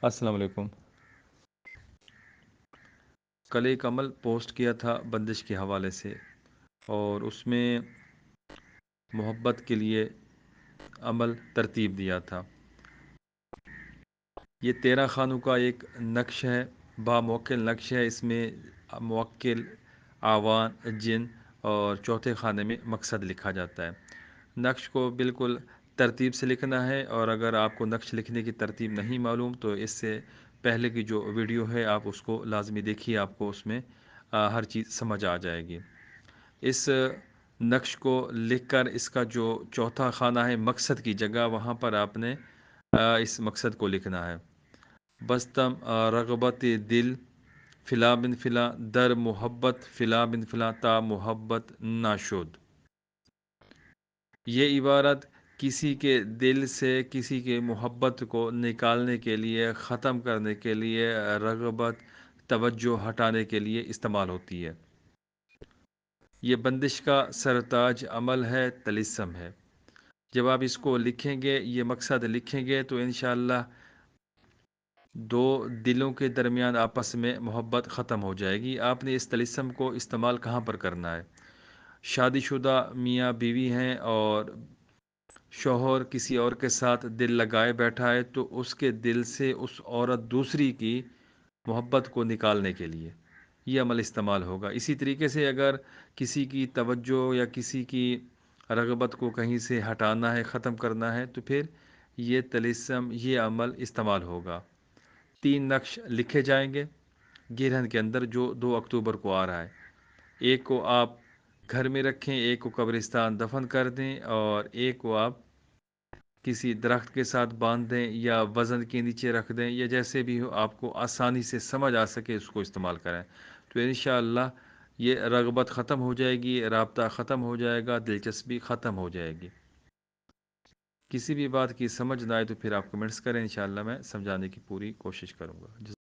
السلام علیکم۔ کل ایک عمل پوسٹ کیا تھا بندش کے حوالے سے، اور اس میں محبت کے لیے عمل ترتیب دیا تھا۔ یہ 13 خانوں کا ایک نقش ہے، باموکل نقش ہے۔ اس میں موکل، آوان، جن اور چوتھے خانے میں مقصد لکھا جاتا ہے۔ نقش کو بالکل ترتیب سے لکھنا ہے، اور اگر آپ کو نقش لکھنے کی ترتیب نہیں معلوم تو اس سے پہلے کی جو ویڈیو ہے آپ اس کو لازمی دیکھیے، آپ کو اس میں ہر چیز سمجھ آ جائے گی۔ اس نقش کو لکھ کر اس کا جو چوتھا خانہ ہے مقصد کی جگہ، وہاں پر آپ نے اس مقصد کو لکھنا ہے۔ بستم رغبت دل فلاں بن فلاں در محبت فلاں بن فلاں تا محبت ناشد۔ یہ عبارت کسی کے دل سے کسی کے محبت کو نکالنے کے لیے، ختم کرنے کے لیے، رغبت توجہ ہٹانے کے لیے استعمال ہوتی ہے۔ یہ بندش کا سرتاج عمل ہے، طلسم ہے۔ جب آپ اس کو لکھیں گے، یہ مقصد لکھیں گے، تو انشاءاللہ دو دلوں کے درمیان آپس میں محبت ختم ہو جائے گی۔ آپ نے اس طلسم کو استعمال کہاں پر کرنا ہے؟ شادی شدہ میاں بیوی ہیں اور شوہر کسی اور کے ساتھ دل لگائے بیٹھا ہے، تو اس کے دل سے اس عورت دوسری کی محبت کو نکالنے کے لیے یہ عمل استعمال ہوگا۔ اسی طریقے سے اگر کسی کی توجہ یا کسی کی رغبت کو کہیں سے ہٹانا ہے، ختم کرنا ہے، تو پھر یہ طلسم، یہ عمل استعمال ہوگا۔ 3 نقش لکھے جائیں گے گرہن کے اندر، جو 2 اکتوبر کو آ رہا ہے۔ ایک کو آپ گھر میں رکھیں، ایک کو قبرستان دفن کر دیں، اور ایک کو آپ کسی درخت کے ساتھ باندھ دیں یا وزن کے نیچے رکھ دیں، یا جیسے بھی ہو آپ کو آسانی سے سمجھ آ سکے اس کو استعمال کریں، تو انشاءاللہ یہ رغبت ختم ہو جائے گی، رابطہ ختم ہو جائے گا، دلچسپی ختم ہو جائے گی۔ کسی بھی بات کی سمجھ نہ آئے تو پھر آپ کمنٹس کریں، انشاءاللہ میں سمجھانے کی پوری کوشش کروں گا۔